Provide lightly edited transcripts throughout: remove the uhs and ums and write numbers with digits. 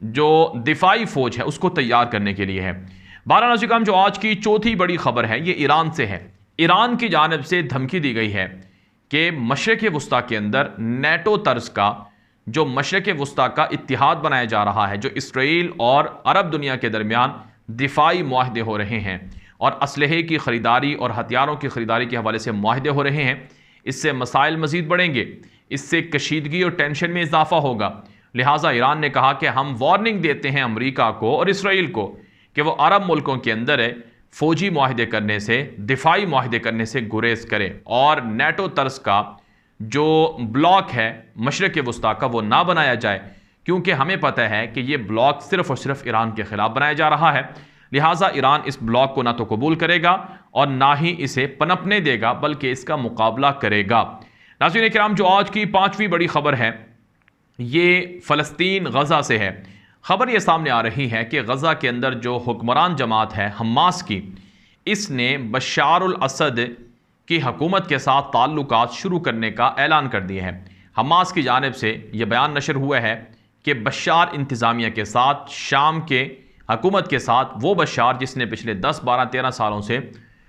جو دفاعی فوج ہے اس کو تیار کرنے کے لیے ہے۔ بہرحال ناظرین کرام، جو آج کی چوتھی بڑی خبر ہے یہ ایران سے ہے۔ ایران کی جانب سے دھمکی دی گئی ہے کہ مشرق وسطیٰ کے اندر نیٹو طرز کا جو مشرق وسطیٰ کا اتحاد بنایا جا رہا ہے، جو اسرائیل اور عرب دنیا کے درمیان دفاعی معاہدے ہو رہے ہیں اور اسلحے کی خریداری اور ہتھیاروں کی خریداری کے حوالے سے معاہدے ہو رہے ہیں، اس سے مسائل مزید بڑھیں گے، اس سے کشیدگی اور ٹینشن میں اضافہ ہوگا۔ لہٰذا ایران نے کہا کہ ہم وارننگ دیتے ہیں امریکہ کو اور اسرائیل کو کہ وہ عرب ملکوں کے اندر فوجی معاہدے کرنے سے، دفاعی معاہدے کرنے سے گریز کرے اور نیٹو طرز کا جو بلاک ہے مشرق وسطیٰ کا وہ نہ بنایا جائے، کیونکہ ہمیں پتہ ہے کہ یہ بلاک صرف اور صرف ایران کے خلاف بنایا جا رہا ہے۔ لہٰذا ایران اس بلاک کو نہ تو قبول کرے گا اور نہ ہی اسے پنپنے دے گا، بلکہ اس کا مقابلہ کرے گا۔ ناظرین کرام، جو آج کی پانچویں بڑی خبر ہے یہ فلسطین غزہ سے ہے۔ خبر یہ سامنے آ رہی ہے کہ غزہ کے اندر جو حکمران جماعت ہے حماس کی، اس نے بشار الاسد کی حکومت کے ساتھ تعلقات شروع کرنے کا اعلان کر دیا ہے۔ حماس کی جانب سے یہ بیان نشر ہوا ہے کہ بشار انتظامیہ کے ساتھ، شام کے حکومت کے ساتھ، وہ بشار جس نے پچھلے 10 12 13 سالوں سے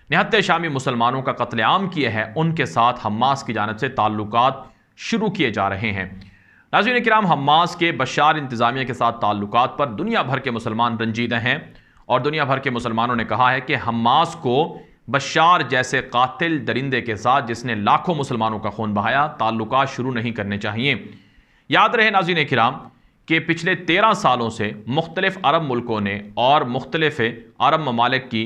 نہتے شامی مسلمانوں کا قتل عام کیا ہے، ان کے ساتھ حماس کی جانب سے تعلقات شروع کیے جا رہے ہیں۔ ناظرین کرام، حماس کے بشار انتظامیہ کے ساتھ تعلقات پر دنیا بھر کے مسلمان رنجیدہ ہیں اور دنیا بھر کے مسلمانوں نے کہا ہے کہ حماس کو بشار جیسے قاتل درندے کے ساتھ، جس نے لاکھوں مسلمانوں کا خون بہایا، تعلقات شروع نہیں کرنے چاہیے۔ یاد رہے ناظرین کرام کہ پچھلے 13 سالوں سے مختلف عرب ملکوں نے اور مختلف عرب ممالک کی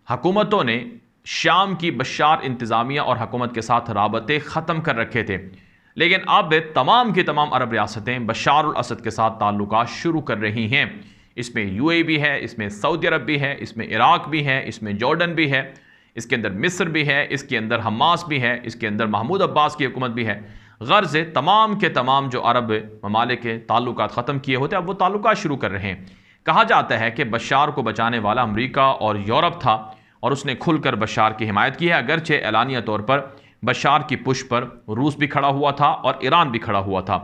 حکومتوں نے شام کی بشار انتظامیہ اور حکومت کے ساتھ رابطے ختم کر رکھے تھے، لیکن اب تمام کی تمام عرب ریاستیں بشار الاسد کے ساتھ تعلقات شروع کر رہی ہیں۔ اس میں یو اے بھی ہے، اس میں سعودی عرب بھی ہے، اس میں عراق بھی ہے، اس میں جارڈن بھی ہے، اس کے اندر مصر بھی ہے، اس کے اندر حماس بھی ہے، اس کے اندر محمود عباس کی حکومت بھی ہے۔ غرض تمام کے تمام جو عرب ممالک کے تعلقات ختم کیے ہوتے اب وہ تعلقات شروع کر رہے ہیں۔ کہا جاتا ہے کہ بشار کو بچانے والا امریکہ اور یورپ تھا اور اس نے کھل کر بشار کی حمایت کی ہے، اگرچہ اعلانیہ طور پر بشار کی پشت پر روس بھی کھڑا ہوا تھا اور ایران بھی کھڑا ہوا تھا۔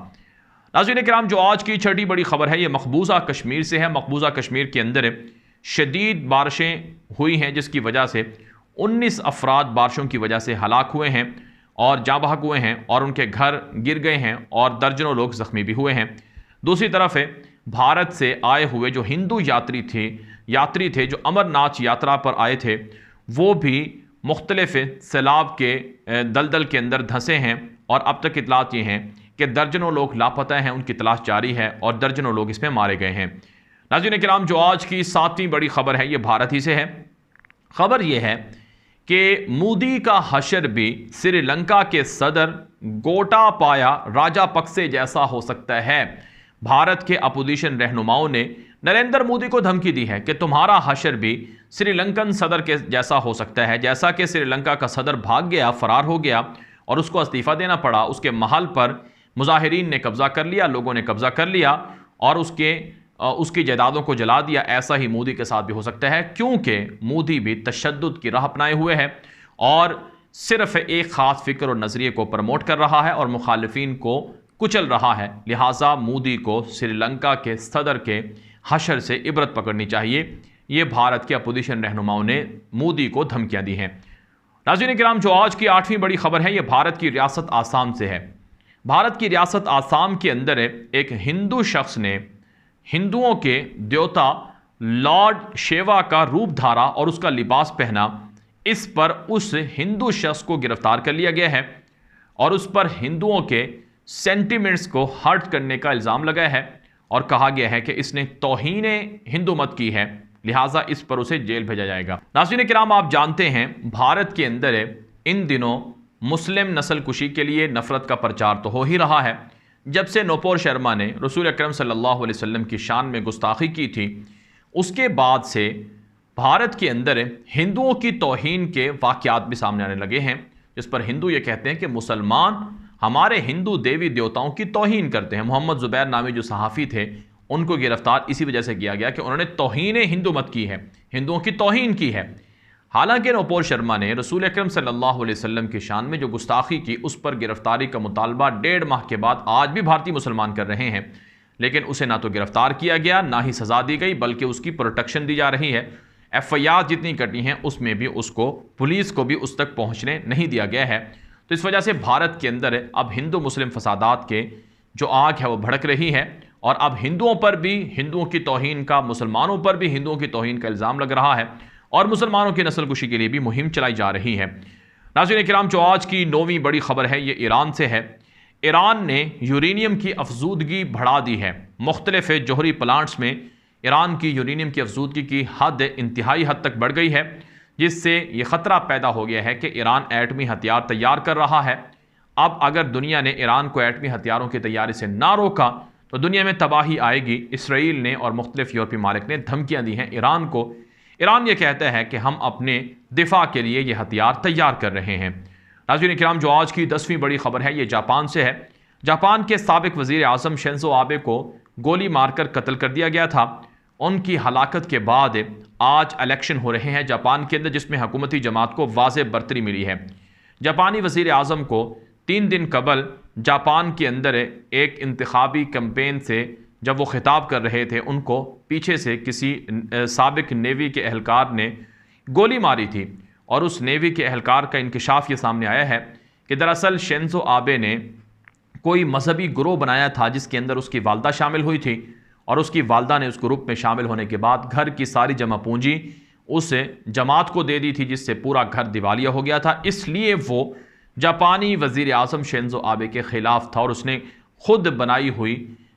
ناظرین کرام، جو آج کی چھٹی بڑی خبر ہے یہ مقبوضہ کشمیر سے ہے۔ مقبوضہ کشمیر کے اندر شدید بارشیں ہوئی ہیں جس کی وجہ سے 19 افراد بارشوں کی وجہ سے ہلاک ہوئے ہیں اور جاں بحق ہوئے ہیں اور ان کے گھر گر گئے ہیں اور درجنوں لوگ زخمی بھی ہوئے ہیں۔ دوسری طرف بھارت سے آئے ہوئے جو ہندو یاتری تھے جو امرناتھ یاترا پر آئے تھے، وہ بھی مختلف سیلاب کے دلدل کے اندر دھنسے ہیں اور اب تک اطلاعات یہ ہیں کہ درجنوں لوگ لاپتہ ہیں، ان کی تلاش جاری ہے اور درجنوں لوگ اس میں مارے گئے ہیں۔ ناظرین کرام، جو آج کی 7ویں بڑی خبر ہے یہ بھارت ہی سے ہے۔ خبر یہ ہے کہ مودی کا حشر بھی سری لنکا کے صدر گوٹا پایا راجا پکسے جیسا ہو سکتا ہے۔ بھارت کے اپوزیشن رہنماؤں نے نریندر مودی کو دھمکی دی ہے کہ تمہارا حشر بھی سری لنکن صدر کے جیسا ہو سکتا ہے۔ جیسا کہ سری لنکا کا صدر بھاگ گیا، فرار ہو گیا اور اس کو استعفیٰ دینا پڑا، اس کے محل پر مظاہرین نے قبضہ کر لیا، لوگوں نے قبضہ کر لیا اور اس کی جائیدادوں کو جلا دیا۔ ایسا ہی مودی کے ساتھ بھی ہو سکتا ہے، کیونکہ مودی بھی تشدد کی راہ اپنائے ہوئے ہے اور صرف ایک خاص فکر اور نظریے کو پروموٹ کر رہا ہے اور مخالفین کو کچل رہا ہے۔ لہٰذا مودی کو سری لنکا کے صدر کے حشر سے عبرت پکڑنی چاہیے۔ یہ بھارت کے اپوزیشن رہنماؤں نے مودی کو دھمکیاں دی ہیں۔ ناظرین کرام، جو آج کی 8ویں بڑی خبر ہے یہ بھارت کی ریاست آسام سے ہے۔ بھارت کی ریاست آسام کے اندر ایک ہندو شخص نے ہندوؤں کے دیوتا لارڈ شیوا کا روپ دھارا اور اس کا لباس پہنا۔ اس پر اس ہندو شخص کو گرفتار کر لیا گیا ہے اور اس پر ہندوؤں کے سینٹیمنٹس کو ہرٹ کرنے کا الزام لگا ہے اور کہا گیا ہے کہ اس نے توہین ہندو مت کی ہے، لہٰذا اس پر اسے جیل بھیجا جائے گا۔ ناظرین کرام، آپ جانتے ہیں بھارت کے اندر ان دنوں مسلم نسل کشی کے لیے نفرت کا پرچار تو ہو ہی رہا ہے۔ جب سے نوپور شرما نے رسول اکرم صلی اللہ علیہ وسلم کی شان میں گستاخی کی تھی، اس کے بعد سے بھارت کے اندر ہندوؤں کی توہین کے واقعات بھی سامنے آنے لگے ہیں، جس پر ہندو یہ کہتے ہیں کہ مسلمان ہمارے ہندو دیوی دیوتاؤں کی توہین کرتے ہیں۔ محمد زبیر نامی جو صحافی تھے ان کو گرفتار اسی وجہ سے کیا گیا کہ انہوں نے توہین ہندو مت کی ہے، ہندوؤں کی توہین کی ہے۔ حالانکہ نوپور شرما نے رسول اکرم صلی اللہ علیہ وسلم کی شان میں جو گستاخی کی، اس پر گرفتاری کا مطالبہ 1.5 ماہ کے بعد آج بھی بھارتی مسلمان کر رہے ہیں۔ لیکن اسے نہ تو گرفتار کیا گیا نہ ہی سزا دی گئی، بلکہ اس کی پروٹیکشن دی جا رہی ہے۔ ایف آئی آر جتنی کٹی ہیں اس میں بھی اس کو پولیس کو بھی اس تک پہنچنے نہیں دیا گیا ہے۔ تو اس وجہ سے بھارت کے اندر اب ہندو مسلم فسادات کے جو آگ ہے وہ بھڑک رہی ہے، اور اب ہندوؤں پر بھی ہندوؤں کی توہین کا، مسلمانوں پر بھی ہندوؤں کی توہین کا الزام لگ رہا ہے، اور مسلمانوں کی نسل کشی کے لیے بھی مہم چلائی جا رہی ہے۔ ناظرین کرام، جو آج کی 9ویں بڑی خبر ہے یہ ایران سے ہے۔ ایران نے یورینیم کی افزودگی بڑھا دی ہے۔ مختلف جوہری پلانٹس میں ایران کی یورینیم کی افزودگی کی حد انتہائی حد تک بڑھ گئی ہے، جس سے یہ خطرہ پیدا ہو گیا ہے کہ ایران ایٹمی ہتھیار تیار کر رہا ہے۔ اب اگر دنیا نے ایران کو ایٹمی ہتھیاروں کی تیاری سے نہ روکا تو دنیا میں تباہی آئے گی۔ اسرائیل نے اور مختلف یورپی ممالک نے دھمکیاں دی ہیں ایران کو۔ ایران یہ کہتا ہے کہ ہم اپنے دفاع کے لیے یہ ہتھیار تیار کر رہے ہیں۔ ناظرین کرام، جو آج کی 10ویں بڑی خبر ہے یہ جاپان سے ہے۔ جاپان کے سابق وزیر اعظم شنزو آبے کو گولی مار کر قتل کر دیا گیا تھا۔ ان کی ہلاکت کے بعد آج الیکشن ہو رہے ہیں جاپان کے اندر، جس میں حکومتی جماعت کو واضح برتری ملی ہے۔ جاپانی وزیر اعظم کو 3 دن قبل جاپان کے اندر ایک انتخابی کمپین سے جب وہ خطاب کر رہے تھے، ان کو پیچھے سے کسی سابق نیوی کے اہلکار نے گولی ماری تھی، اور اس نیوی کے اہلکار کا انکشاف یہ سامنے آیا ہے کہ دراصل شنزو آبے نے کوئی مذہبی گروہ بنایا تھا جس کے اندر اس کی والدہ شامل ہوئی تھی، اور اس کی والدہ نے اس گروپ میں شامل ہونے کے بعد گھر کی ساری جمع پونجی اس جماعت کو دے دی تھی، جس سے پورا گھر دیوالیہ ہو گیا تھا۔ اس لیے وہ جاپانی وزیر اعظم شنزو آبے کے خلاف تھا، اور اس نے خود بنائی ہوئی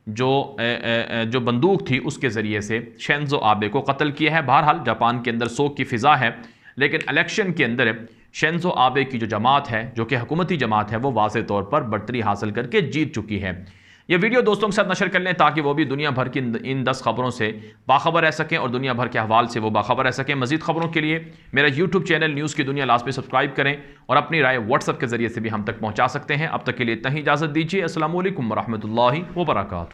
جو بندوق تھی اس کے ذریعے سے شنزو آبے کو قتل کیا ہے۔ بہرحال جاپان کے اندر سوگ کی فضا ہے، لیکن الیکشن کے اندر شنزو آبے کی جو جماعت ہے، جو کہ حکومتی جماعت ہے، وہ واضح طور پر برتری حاصل کر کے جیت چکی ہے۔ یہ ویڈیو دوستوں کے ساتھ نشر کر لیں تاکہ وہ بھی دنیا بھر کی ان 10 خبروں سے باخبر رہ سکیں، اور دنیا بھر کے احوال سے وہ باخبر رہ سکیں۔ مزید خبروں کے لیے میرا یوٹیوب چینل نیوز کی دنیا لازمی سبسکرائب کریں، اور اپنی رائے واٹس ایپ کے ذریعے سے بھی ہم تک پہنچا سکتے ہیں۔ اب تک کے لیے اتنا ہی، اجازت دیجیے۔ السلام علیکم ورحمۃ اللہ وبرکاتہ۔